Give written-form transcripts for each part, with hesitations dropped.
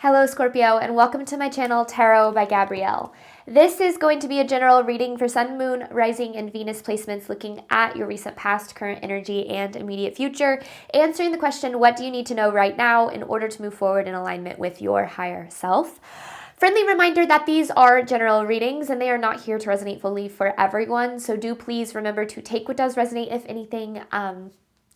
Hello Scorpio, and welcome to my channel Tarot by Gabrielle. This is going to be a general reading for Sun, Moon, Rising, and Venus placements looking at your recent past, current energy, and immediate future, answering the question, what do you need to know right now in order to move forward in alignment with your higher self? Friendly reminder that these are general readings and they are not here to resonate fully for everyone, so do please remember to take what does resonate, if anything,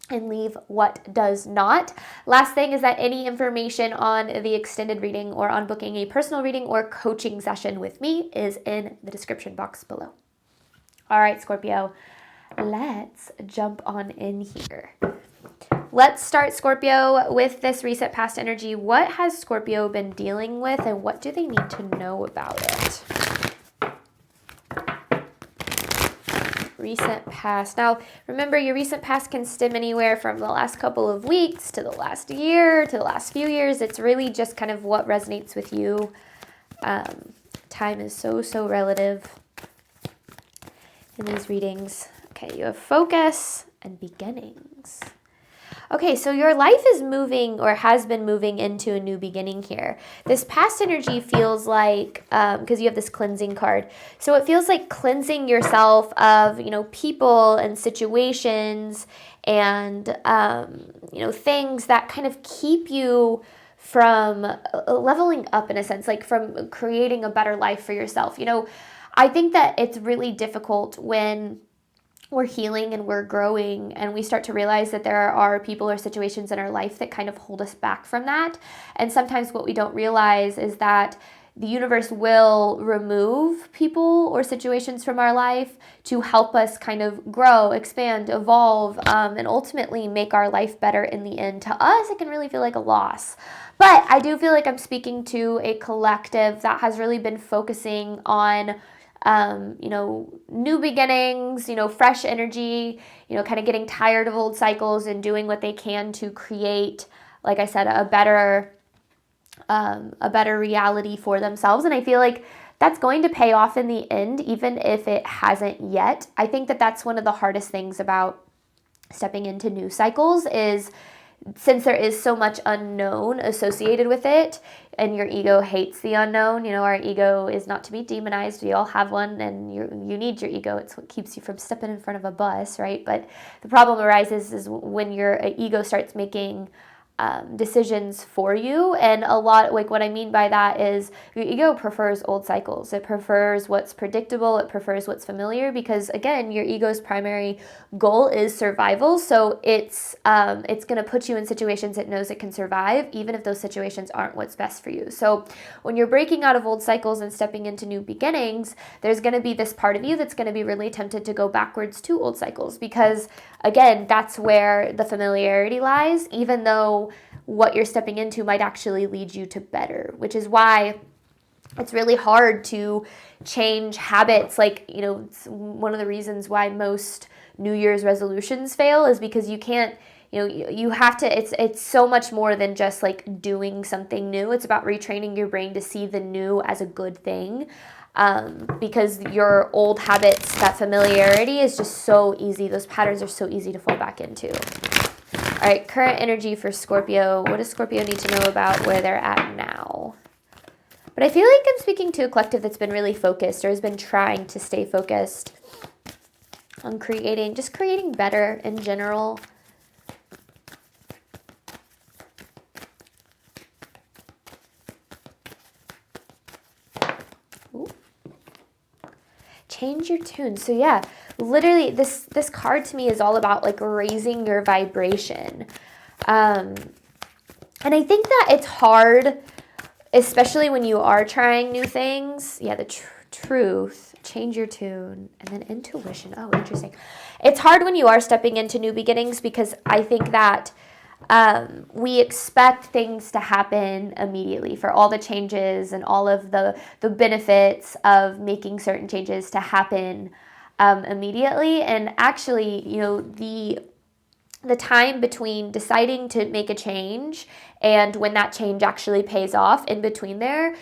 and leave what does not. Last thing is that any information on the extended reading or on booking a personal reading or coaching session with me is in the description box below. All right, Scorpio, let's jump on in here. Let's start, Scorpio, with this recent past energy. What has Scorpio been dealing with and what do they need to know about it? Recent past. Now, remember, your recent past can stem anywhere from the last couple of weeks to the last year to the last few years. It's really just kind of what resonates with you. Time is so relative in these readings. Okay, you have focus and beginnings. Okay, so your life is moving or has been moving into a new beginning here. This past energy feels like, because you have this cleansing card, so it feels like cleansing yourself of, people and situations and, things that kind of keep you from leveling up in a sense, like from creating a better life for yourself. I think that it's really difficult when we're healing and we're growing and we start to realize that there are people or situations in our life that kind of hold us back from that. And sometimes what we don't realize is that the universe will remove people or situations from our life to help us kind of grow, expand, evolve, and ultimately make our life better in the end. To us, it can really feel like a loss. But I do feel like I'm speaking to a collective that has really been focusing on new beginnings, fresh energy, kind of getting tired of old cycles and doing what they can to create, like I said, a better reality for themselves. And I feel like that's going to pay off in the end, even if it hasn't yet. I think that that's one of the hardest things about stepping into new cycles is, since there is so much unknown associated with it, and your ego hates the unknown. Our ego is not to be demonized. We all have one, and you need your ego. It's what keeps you from stepping in front of a bus, right? But the problem arises is when your ego starts making decisions for you. And a lot, like what I mean by that is your ego prefers old cycles. It prefers what's predictable. It prefers what's familiar because, again, your ego's primary goal is survival. So it's going to put you in situations it knows it can survive, even if those situations aren't what's best for you. So when you're breaking out of old cycles and stepping into new beginnings, there's going to be this part of you that's going to be really tempted to go backwards to old cycles because, again, that's where the familiarity lies, even though what you're stepping into might actually lead you to better, which is why it's really hard to change habits. Like, it's one of the reasons why most New Year's resolutions fail is because you can't, you have to, it's so much more than just like doing something new. It's about retraining your brain to see the new as a good thing. Because your old habits, that familiarity is just so easy. Those patterns are so easy to fall back into. All right, current energy for Scorpio. What does Scorpio need to know about where they're at now? But I feel like I'm speaking to a collective that's been really focused or has been trying to stay focused on creating better in general. Change your tune. So yeah, literally this card to me is all about like raising your vibration. And I think that it's hard, especially when you are trying new things. Yeah, the truth, change your tune, and then intuition. Oh, interesting. It's hard when you are stepping into new beginnings because I think that we expect things to happen immediately, for all the changes and all of the benefits of making certain changes to happen immediately. And actually, the time between deciding to make a change and when that change actually pays off, in between there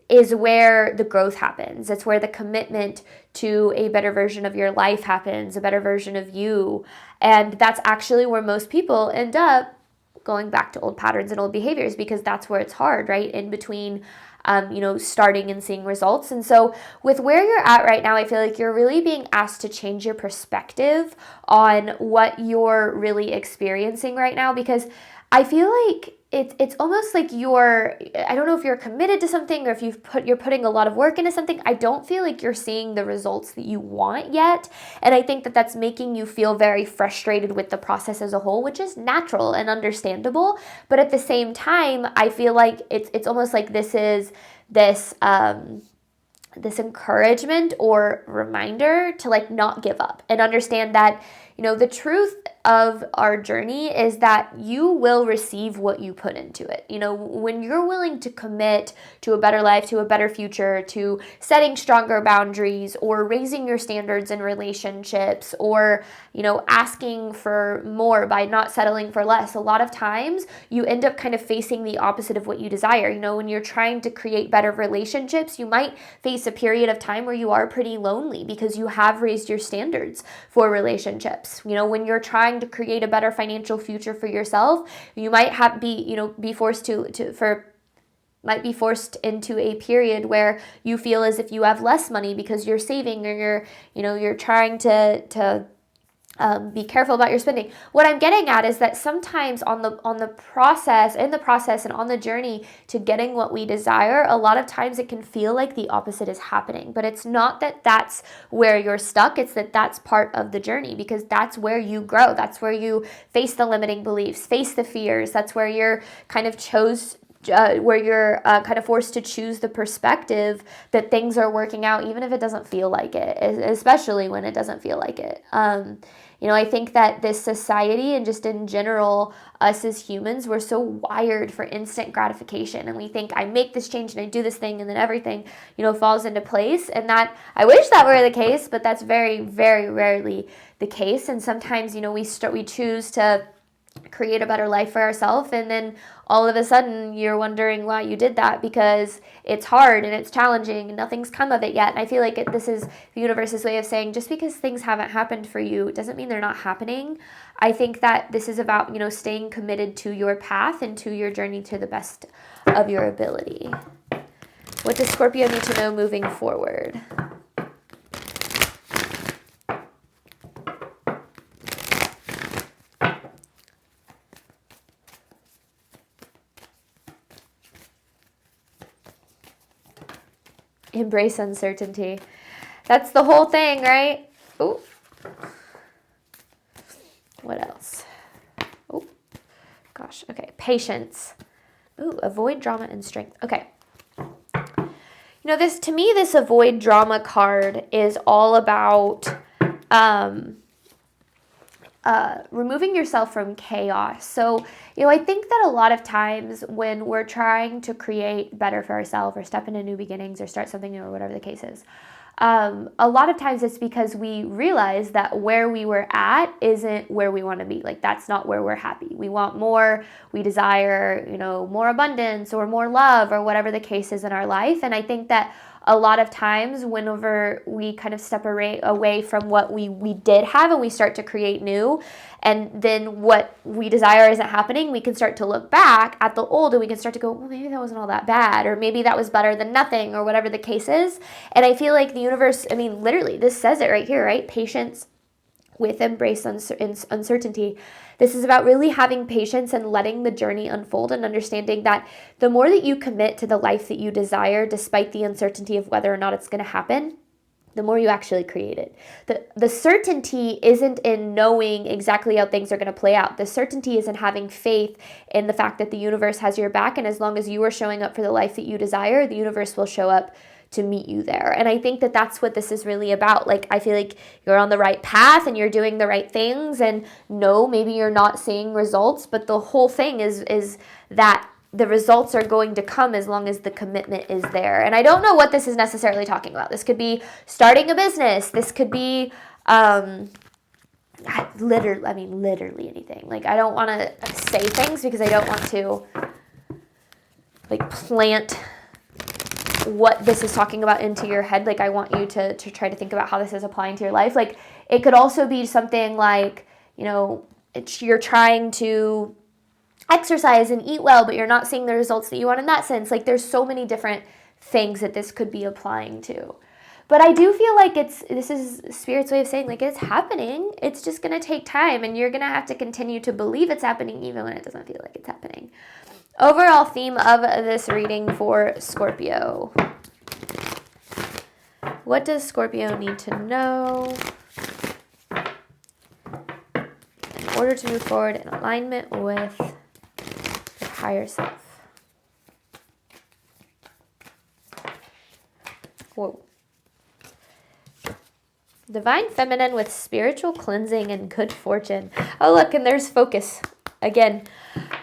is where the growth happens. It's where the commitment to a better version of your life happens, a better version of you. And that's actually where most people end up going back to old patterns and old behaviors, because that's where it's hard, right? In between, starting and seeing results. And so with where you're at right now, I feel like you're really being asked to change your perspective on what you're really experiencing right now, because I feel like it's almost like I don't know if you're committed to something or if you're putting a lot of work into something. I don't feel like you're seeing the results that you want yet. And I think that that's making you feel very frustrated with the process as a whole, which is natural and understandable. But at the same time, I feel like it's almost like this is this encouragement or reminder to like not give up and understand that, the truth of our journey is that you will receive what you put into it. When you're willing to commit to a better life, to a better future, to setting stronger boundaries, or raising your standards in relationships, or, asking for more by not settling for less, a lot of times you end up kind of facing the opposite of what you desire. When you're trying to create better relationships, you might face a period of time where you are pretty lonely because you have raised your standards for relationships. When you're trying to create a better financial future for yourself, you might be forced into a period where you feel as if you have less money because you're saving, or you're trying to be careful about your spending. What I'm getting at is that sometimes in the process and on the journey to getting what we desire, a lot of times it can feel like the opposite is happening. But it's not that that's where you're stuck. It's that that's part of the journey, because that's where you grow. That's where you face the limiting beliefs, face the fears. That's where you're kind of kind of forced to choose the perspective that things are working out, even if it doesn't feel like it, especially when it doesn't feel like it. I think that this society and just in general, us as humans, we're so wired for instant gratification. And we think, I make this change and I do this thing and then everything, falls into place. And that, I wish that were the case, but that's very, very rarely the case. And sometimes, we choose to create a better life for ourselves, and then all of a sudden you're wondering why you did that, because it's hard and it's challenging and nothing's come of it yet. And I feel like this is the universe's way of saying, just because things haven't happened for you doesn't mean they're not happening. I think that this is about, staying committed to your path and to your journey to the best of your ability. What does Scorpio need to know moving forward? Embrace uncertainty. That's the whole thing, right? Ooh. What else? Oh, gosh. Okay. Patience. Ooh, avoid drama and strength. Okay. This avoid drama card is all about removing yourself from chaos. So, I think that a lot of times when we're trying to create better for ourselves, or step into new beginnings, or start something new, or whatever the case is, a lot of times it's because we realize that where we were at isn't where we want to be. Like, that's not where we're happy. We want more. We desire, more abundance or more love, or whatever the case is in our life. And I think that a lot of times whenever we kind of step away from what we did have and we start to create new, and then what we desire isn't happening, we can start to look back at the old and we can start to go, well, maybe that wasn't all that bad, or maybe that was better than nothing, or whatever the case is. And I feel like the universe, literally, this says it right here, right? Patience with embrace uncertainty. This is about really having patience and letting the journey unfold, and understanding that the more that you commit to the life that you desire, despite the uncertainty of whether or not it's going to happen, the more you actually create it. The certainty isn't in knowing exactly how things are going to play out. The certainty is in having faith in the fact that the universe has your back, and as long as you are showing up for the life that you desire, the universe will show up to meet you there. And I think that that's what this is really about. Like, I feel like you're on the right path and you're doing the right things, and no, maybe you're not seeing results, but the whole thing is that the results are going to come as long as the commitment is there. And I don't know what this is necessarily talking about. This could be starting a business. This could be literally anything. Like, I don't want to say things because I don't want to plant what this is talking about into your head. Like, I want you to try to think about how this is applying to your life. Like, it could also be something like, you're trying to exercise and eat well, but you're not seeing the results that you want in that sense. Like, there's so many different things that this could be applying to. But I do feel like this is Spirit's way of saying, like, it's happening. It's just going to take time, and you're going to have to continue to believe it's happening even when it doesn't feel like it's happening. Overall theme of this reading for Scorpio. What does Scorpio need to know in order to move forward in alignment with their higher self? Whoa. Divine feminine with spiritual cleansing and good fortune. Oh, look, and there's focus again.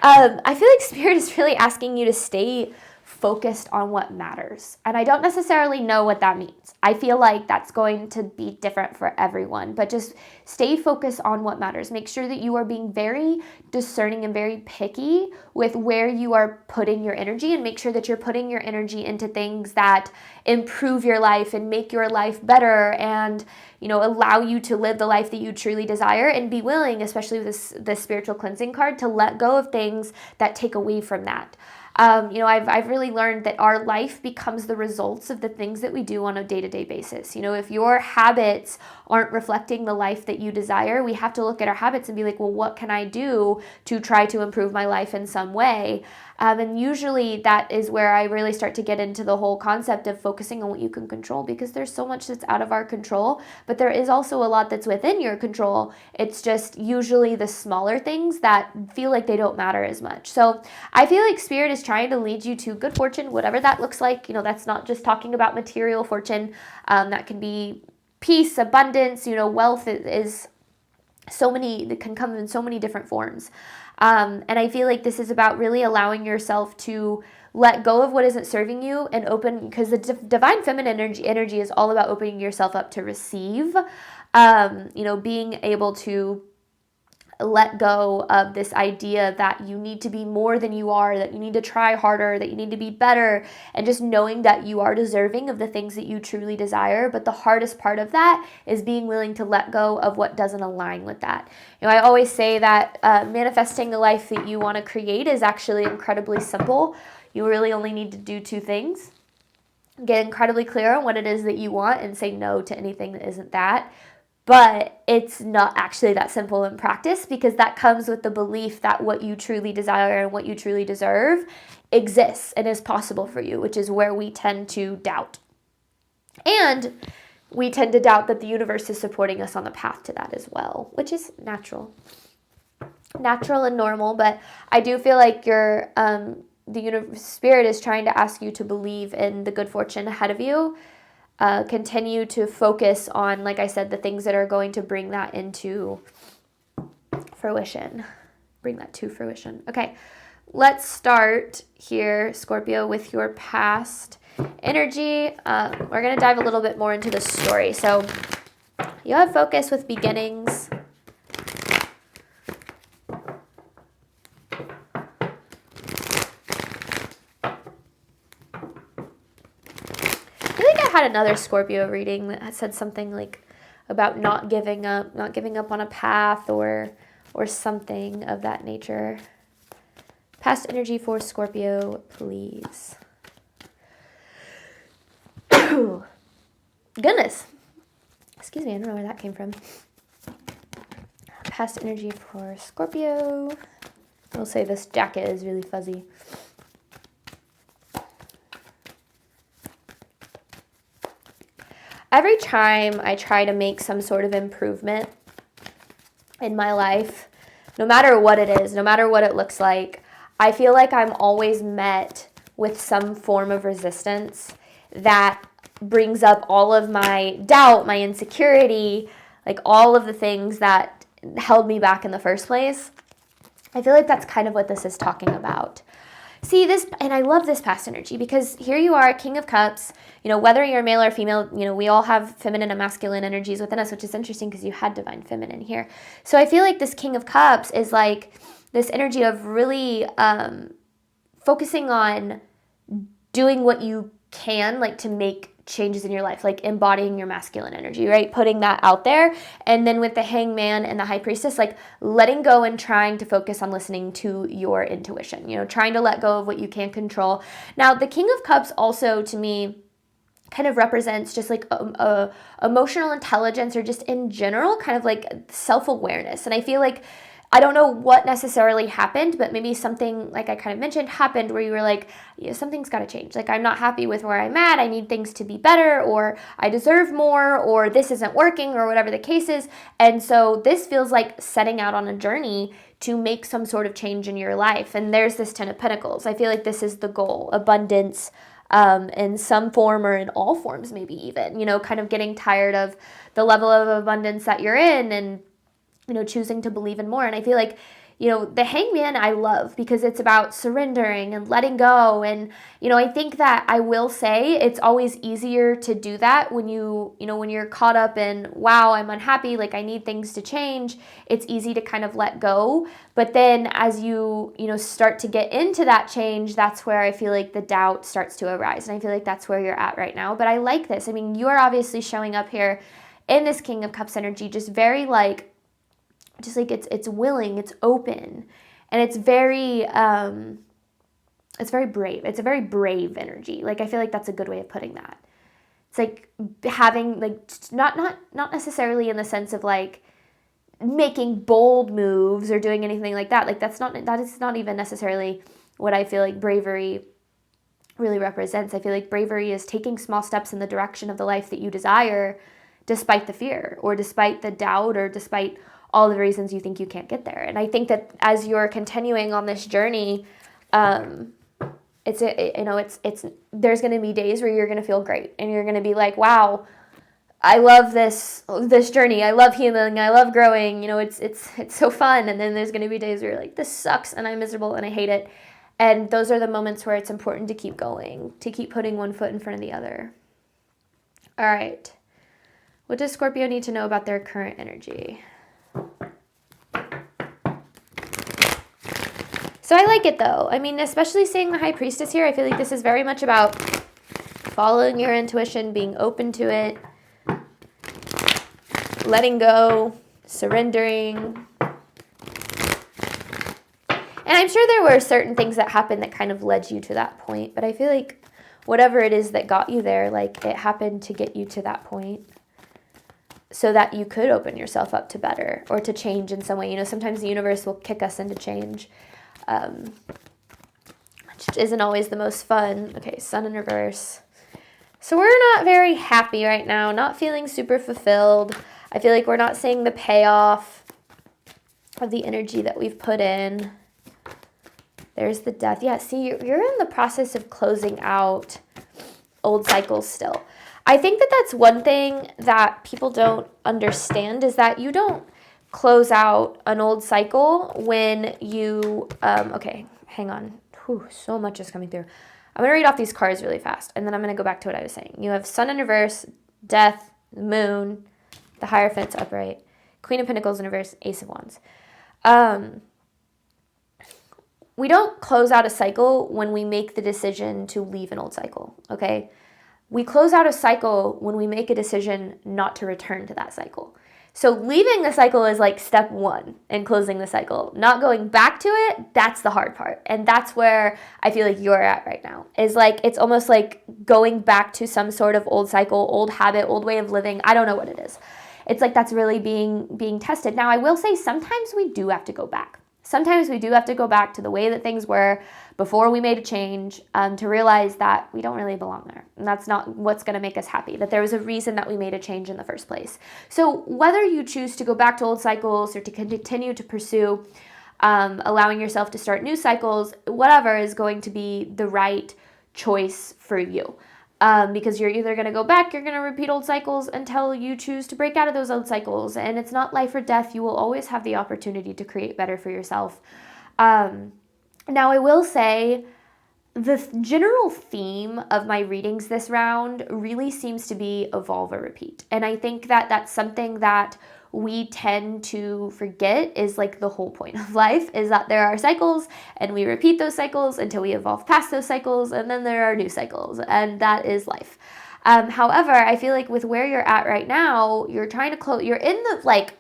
I feel like Spirit is really asking you to stay focused on what matters. And I don't necessarily know what that means. I feel like that's going to be different for everyone, but just stay focused on what matters. Make sure that you are being very discerning and very picky with where you are putting your energy, and make sure that you're putting your energy into things that improve your life and make your life better, and, you know, allow you to live the life that you truly desire, and be willing, especially with this spiritual cleansing card, to let go of things that take away from that. You know, I've really learned that our life becomes the results of the things that we do on a day-to-day basis. You know, if your habits aren't reflecting the life that you desire, we have to look at our habits and be like, well, what can I do to try to improve my life in some way? And usually that is where I really start to get into the whole concept of focusing on what you can control, because there's so much that's out of our control, but there is also a lot that's within your control. It's just usually the smaller things that feel like they don't matter as much. So I feel like Spirit is trying to lead you to good fortune, whatever that looks like. You know, that's not just talking about material fortune. That can be peace, abundance, you know, wealth is so many, that can come in so many different forms. And I feel like this is about really allowing yourself to let go of what isn't serving you and open, because the divine feminine energy is all about opening yourself up to receive, you know, being able to let go of this idea that you need to be more than you are, that you need to try harder, that you need to be better, and just knowing that you are deserving of the things that you truly desire. But the hardest part of that is being willing to let go of what doesn't align with that. You know, I always say that manifesting the life that you want to create is actually incredibly simple. You really only need to do two things: get incredibly clear on what it is that you want and say no to anything that isn't that. But it's not actually that simple in practice, because that comes with the belief that what you truly desire and what you truly deserve exists and is possible for you, which is where we tend to doubt. And we tend to doubt that the universe is supporting us on the path to that as well, which is natural and normal. But I do feel like the Spirit is trying to ask you to believe in the good fortune ahead of you. Continue to focus on, like I said, the things that are going to bring that into fruition. Bring that to fruition. Okay, let's start here, Scorpio, with your past energy. We're going to dive a little bit more into the story. So you have focus with beginnings. Had another Scorpio reading that said something like about not giving up on a path or something of that nature. Past energy for Scorpio, please. Goodness. Excuse me, I don't know where that came from. Past energy for Scorpio. I'll say this jacket is really fuzzy. Every time I try to make some sort of improvement in my life, no matter what it is, no matter what it looks like, I feel like I'm always met with some form of resistance that brings up all of my doubt, my insecurity, like all of the things that held me back in the first place. I feel like that's kind of what this is talking about. See this, and I love this past energy, because here you are, King of Cups. You know, whether you're male or female, you know, we all have feminine and masculine energies within us, which is interesting because you had divine feminine here. So I feel like this King of Cups is like this energy of really focusing on doing what you can, like to make changes in your life, like embodying your masculine energy, right? Putting that out there. And then with the Hangman and the High Priestess, like letting go and trying to focus on listening to your intuition, trying to let go of what you can't control. Now, the King of Cups also, to me, kind of represents just like emotional intelligence, or just in general kind of like self-awareness. And I feel like, I don't know what necessarily happened, but maybe something, like I kind of mentioned, happened where you were like, something's got to change. Like, I'm not happy with where I'm at. I need things to be better, or I deserve more, or this isn't working, or whatever the case is. And so this feels like setting out on a journey to make some sort of change in your life. And there's this Ten of Pentacles. I feel like this is the goal: abundance, in some form or in all forms, maybe even, kind of getting tired of the level of abundance that you're in, and choosing to believe in more. And I feel like, the Hangman I love because it's about surrendering and letting go. And, I think that I will say it's always easier to do that when when you're caught up in, wow, I'm unhappy, like I need things to change. It's easy to kind of let go. But then as you start to get into that change, that's where I feel like the doubt starts to arise. And I feel like that's where you're at right now. But I like this. I mean, you're obviously showing up here in this King of Cups energy, just very like, just like it's willing, it's open, and it's very brave. It's a very brave energy. Like, I feel like that's a good way of putting that. It's like having, like, not necessarily in the sense of like making bold moves or doing anything like that. Like, that is not even necessarily what I feel like bravery really represents. I feel like bravery is taking small steps in the direction of the life that you desire, despite the fear, or despite the doubt, or despite all the reasons you think you can't get there. And I think that as you're continuing on this journey, there's going to be days where you're going to feel great, and you're going to be like, wow, I love this journey. I love healing. I love growing. It's so fun. And then there's going to be days where you're like, this sucks and I'm miserable and I hate it. And those are the moments where it's important to keep going, to keep putting one foot in front of the other. All right. What does Scorpio need to know about their current energy? So I like it though. I mean, especially seeing the High Priestess here, I feel like this is very much about following your intuition, being open to it, letting go, surrendering. And I'm sure there were certain things that happened that kind of led you to that point, but I feel like whatever it is that got you there, like it happened to get you to that point so that you could open yourself up to better or to change in some way. Sometimes the universe will kick us into change, which isn't always the most fun. Okay, Sun in reverse. So we're not very happy right now, not feeling super fulfilled. I feel like we're not seeing the payoff of the energy that we've put in. There's the Death. Yeah, see, you're in the process of closing out old cycles still. I think that that's one thing that people don't understand, is that you don't close out an old cycle when you, okay, hang on. Whew, so much is coming through. I'm going to read off these cards really fast, and then I'm going to go back to what I was saying. You have Sun in reverse, Death, Moon, the Hierophant's upright, Queen of Pentacles in reverse, Ace of Wands. We don't close out a cycle when we make the decision to leave an old cycle, okay? We close out a cycle when we make a decision not to return to that cycle. So leaving the cycle is like step one in closing the cycle. Not going back to it, that's the hard part. And that's where I feel like you're at right now. Is like, it's almost like going back to some sort of old cycle, old habit, old way of living. I don't know what it is. It's like that's really being tested. Now, I will say sometimes we do have to go back. Sometimes we do have to go back to the way that things were before we made a change, to realize that we don't really belong there. And that's not what's going to make us happy, that there was a reason that we made a change in the first place. So whether you choose to go back to old cycles or to continue to pursue allowing yourself to start new cycles, whatever is going to be the right choice for you. Because you're either going to go back, you're going to repeat old cycles until you choose to break out of those old cycles. And it's not life or death. You will always have the opportunity to create better for yourself. Now, I will say the general theme of my readings this round really seems to be evolve or repeat. And I think that that's something that we tend to forget, is like the whole point of life, is that there are cycles and we repeat those cycles until we evolve past those cycles, and then there are new cycles, and that is life. However, I feel like with where you're at right now, you're trying to close, you're in the like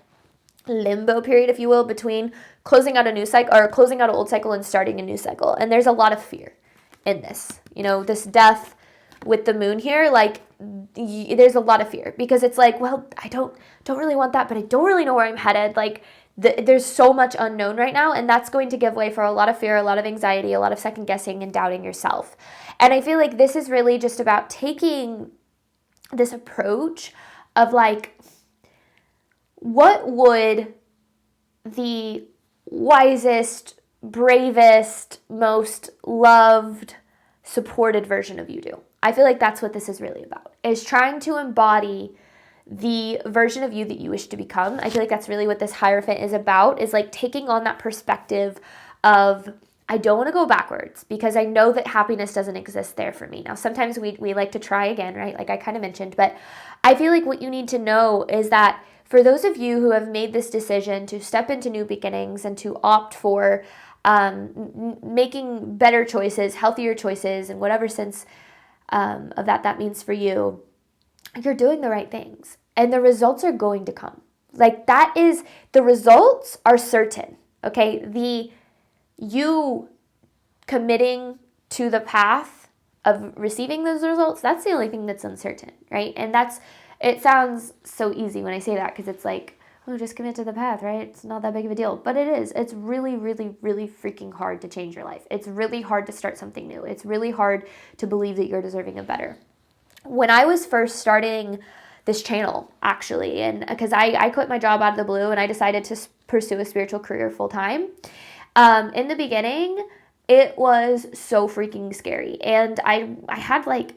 limbo period, if you will, between closing out a new cycle or closing out an old cycle and starting a new cycle. And there's a lot of fear in this, this death with the moon here, like there's a lot of fear because it's like, well, I don't really want that, but I don't really know where I'm headed. Like there's so much unknown right now, and that's going to give way for a lot of fear, a lot of anxiety, a lot of second guessing and doubting yourself. And I feel like this is really just about taking this approach of like, what would the wisest, bravest, most loved, supported version of you do? I feel like that's what this is really about, is trying to embody the version of you that you wish to become. I feel like that's really what this Hierophant is about, is like taking on that perspective of, I don't want to go backwards because I know that happiness doesn't exist there for me. Now, sometimes we like to try again, right? Like I kind of mentioned, but I feel like what you need to know is that for those of you who have made this decision to step into new beginnings and to opt for making better choices, healthier choices, in whatever sense of that means for you, you're doing the right things and the results are going to come. Like the results are certain, okay? You committing to the path of receiving those results, that's the only thing that's uncertain, right? And it sounds so easy when I say that because it's like, oh, just commit to the path, right? It's not that big of a deal. But it is. It's really, really, really freaking hard to change your life. It's really hard to start something new. It's really hard to believe that you're deserving of better. When I was first starting this channel, actually, and because I quit my job out of the blue and I decided to pursue a spiritual career full time, in the beginning, it was so freaking scary. And I had like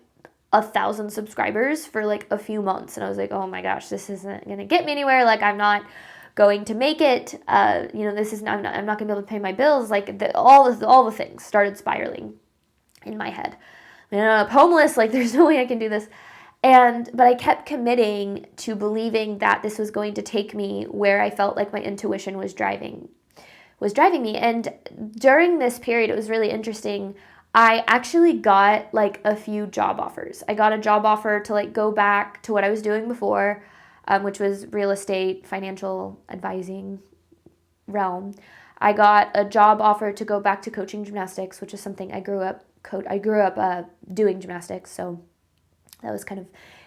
1,000 subscribers for like a few months. And I was like, oh my gosh, this isn't going to get me anywhere. Like I'm not going to make it. I'm not going to be able to pay my bills. Like all the things started spiraling in my head. I'm homeless. Like there's no way I can do this. But I kept committing to believing that this was going to take me where I felt like my intuition was driving me. And during this period, it was really interesting. I actually got like a few job offers. I got a job offer to like go back to what I was doing before, which was real estate, financial advising realm. I got a job offer to go back to coaching gymnastics, which is something I grew up doing gymnastics. So that was kind of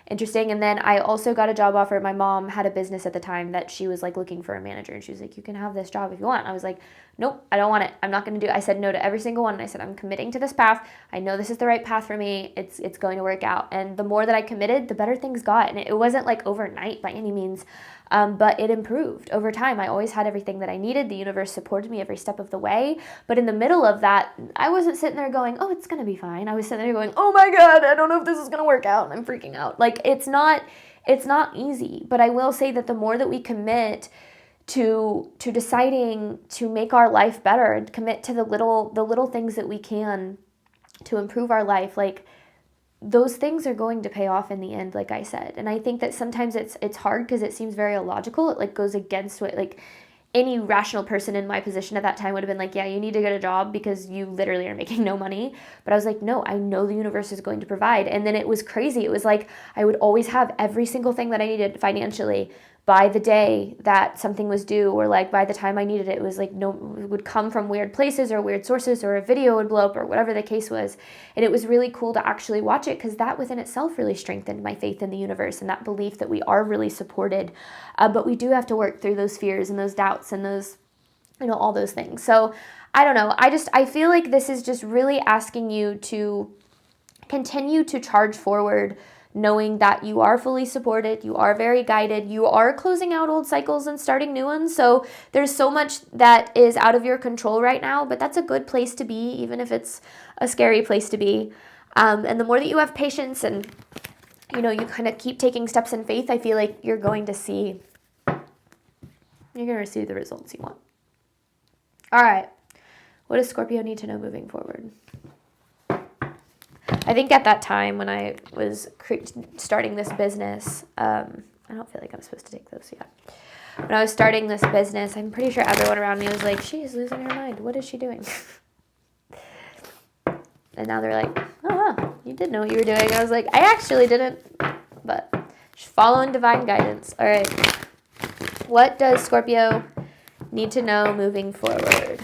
interesting. And then I also got a job offer. My mom had a business at the time that she was like looking for a manager, and she was like, you can have this job if you want. I was like, nope, I don't want it. I'm not going to do it. I said no to every single one. And I said, I'm committing to this path. I know this is the right path for me. It's going to work out. And the more that I committed, the better things got. And it wasn't like overnight by any means, but it improved over time. I always had everything that I needed. The universe supported me every step of the way. But in the middle of that, I wasn't sitting there going, oh, it's going to be fine. I was sitting there going, oh my God, I don't know if this is going to work out. And I'm freaking out. Like it's not easy. But I will say that the more that we commit to deciding to make our life better and commit to the little things that we can to improve our life, like those things are going to pay off in the end, like I said. And I think that sometimes it's hard because it seems very illogical. It like goes against what like any rational person in my position at that time would have been like, yeah, you need to get a job because you literally are making no money. But I was like, no, I know the universe is going to provide. And then it was crazy. It was like I would always have every single thing that I needed financially by the day that something was due, or like by the time I needed it, it was like it would come from weird places or weird sources, or a video would blow up, or whatever the case was. And it was really cool to actually watch it, because that within itself really strengthened my faith in the universe and that belief that we are really supported. But we do have to work through those fears and those doubts and those, all those things. So I don't know. I feel like this is just really asking you to continue to charge forward, knowing that you are fully supported, you are very guided, you are closing out old cycles and starting new ones. So there's so much that is out of your control right now, but that's a good place to be, even if it's a scary place to be. And the more that you have patience and, you kind of keep taking steps in faith, I feel like you're going to receive the results you want. All right. What does Scorpio need to know moving forward? I think at that time when I was starting this business, I don't feel like I'm supposed to take those yet. When I was starting this business, I'm pretty sure everyone around me was like, she is losing her mind. What is she doing? And now they're like, oh, wow, you did know what you were doing. I was like, I actually didn't, but just following divine guidance. All right. What does Scorpio need to know moving forward?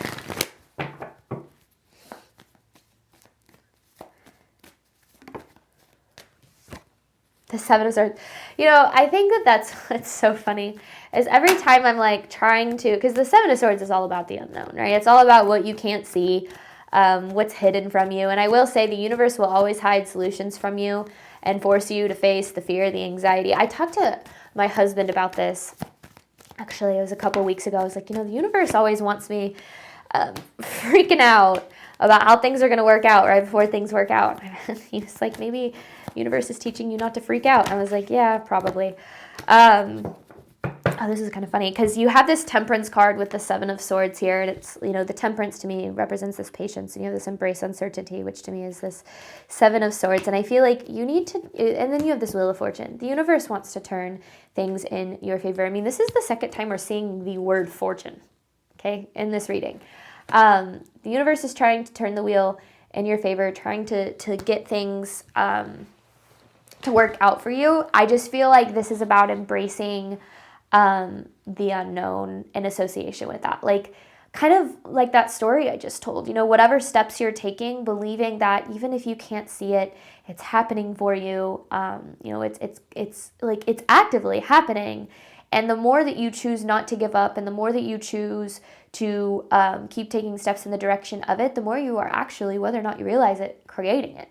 The Seven of Swords. You know, I think that's so funny. Is every time I'm like trying to, because the Seven of Swords is all about the unknown, right? It's all about what you can't see, what's hidden from you. And I will say the universe will always hide solutions from you and force you to face the fear, the anxiety. I talked to my husband about this. Actually, it was a couple weeks ago. I was like, you know, the universe always wants me freaking out about how things are going to work out right before things work out. He was like, maybe the universe is teaching you not to freak out. I was like, yeah, probably. Oh, this is kind of funny because you have this temperance card with the Seven of Swords here. And it's, you know, the temperance to me represents this patience. And you have this embrace uncertainty, which to me is this Seven of Swords. And I feel like you need to, and then you have this Wheel of Fortune. The universe wants to turn things in your favor. I mean, this is the second time we're seeing the word fortune, okay, in this reading. The universe is trying to turn the wheel in your favor, trying to get things to work out for you. I just feel like this is about embracing the unknown in association with that. Like, kind of like that story I just told, you know, whatever steps you're taking, believing that even if you can't see it, it's happening for you. You know, it's like, it's actively happening. And the more that you choose not to give up and the more that you choose to keep taking steps in the direction of it, the more you are actually, whether or not you realize it, creating it.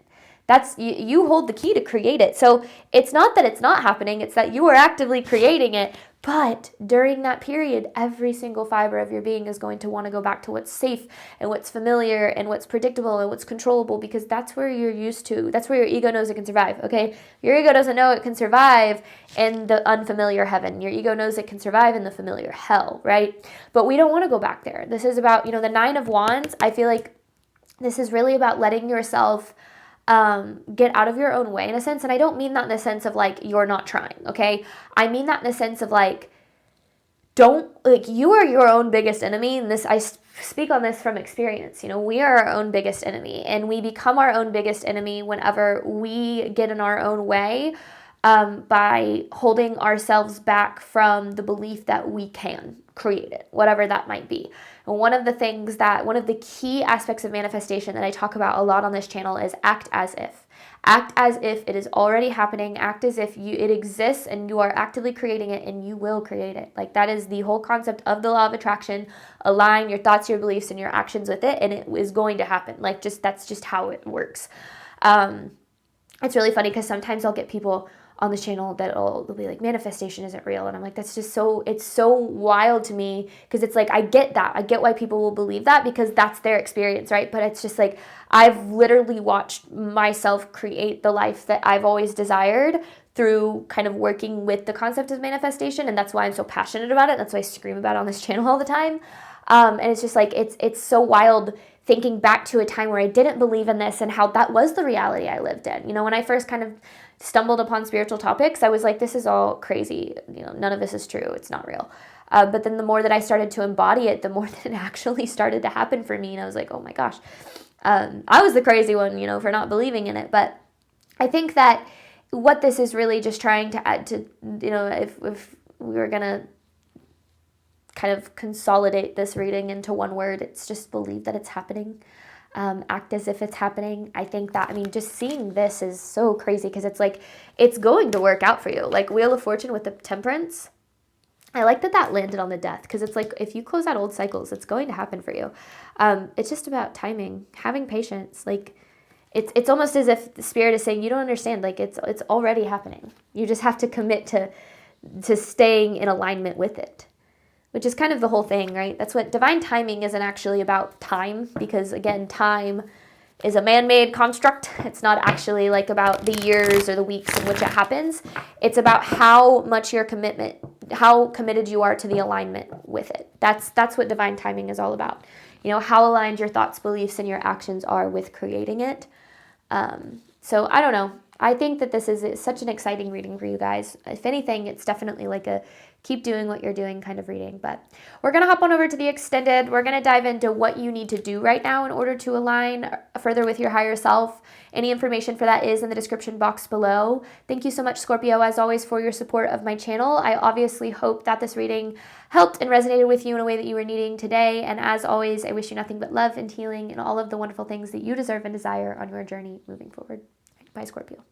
That's you hold the key to create it. So it's not that it's not happening, it's that you are actively creating it. But during that period, every single fiber of your being is going to want to go back to what's safe and what's familiar and what's predictable and what's controllable, because that's where you're used to. That's where your ego knows it can survive, okay? Your ego doesn't know it can survive in the unfamiliar heaven. Your ego knows it can survive in the familiar hell, right? But we don't want to go back there. This is about, you know, the Nine of Wands. I feel like this is really about letting yourself get out of your own way in a sense. And I don't mean that in the sense of like, you're not trying, okay? I mean that in the sense of like, you are your own biggest enemy. And this, I speak on this from experience. You know, we are our own biggest enemy, and we become our own biggest enemy whenever we get in our own way, by holding ourselves back from the belief that we can create it, whatever that might be. And one of the key aspects of manifestation that I talk about a lot on this channel is act as if. Act as if it is already happening. Act as if it exists and you are actively creating it, and you will create it. Like, that is the whole concept of the law of attraction. Align your thoughts, your beliefs, and your actions with it, and it is going to happen. Like, that's just how it works. It's really funny because sometimes I'll get people on this channel they'll be like, manifestation isn't real. And I'm like, that's just it's so wild to me, because it's like, I get that. I get why people will believe that, because that's their experience, right? But it's just like, I've literally watched myself create the life that I've always desired through kind of working with the concept of manifestation. And that's why I'm so passionate about it. That's why I scream about it on this channel all the time. And it's just like, it's so wild thinking back to a time where I didn't believe in this and how that was the reality I lived in. You know, when I first kind of stumbled upon spiritual topics, I was like, this is all crazy. You know, none of this is true. It's not real. But then the more that I started to embody it, the more that it actually started to happen for me. And I was like, oh my gosh, I was the crazy one, you know, for not believing in it. But I think that what this is really just trying to add to, you know, if we were going to kind of consolidate this reading into one word, it's just believe that it's happening. Act as if it's happening. I think that, I mean, just seeing this is so crazy, because it's like, it's going to work out for you. Like Wheel of Fortune with the Temperance, I like that landed on the Death, because it's like, if you close out old cycles, it's going to happen for you. It's just about timing, having patience. Like, it's almost as if the Spirit is saying, you don't understand, like, it's already happening. You just have to commit to staying in alignment with it, which is kind of the whole thing, right? That's what divine timing isn't actually about time, because again, time is a man-made construct. It's not actually like about the years or the weeks in which it happens. It's about how much your commitment, how committed you are to the alignment with it. That's what divine timing is all about. You know, how aligned your thoughts, beliefs, and your actions are with creating it. So I don't know. I think that this is such an exciting reading for you guys. If anything, it's definitely like a keep doing what you're doing kind of reading. But we're going to hop on over to the extended. We're going to dive into what you need to do right now in order to align further with your higher self. Any information for that is in the description box below. Thank you so much, Scorpio, as always, for your support of my channel. I obviously hope that this reading helped and resonated with you in a way that you were needing today. And as always, I wish you nothing but love and healing and all of the wonderful things that you deserve and desire on your journey moving forward. Bye, Scorpio.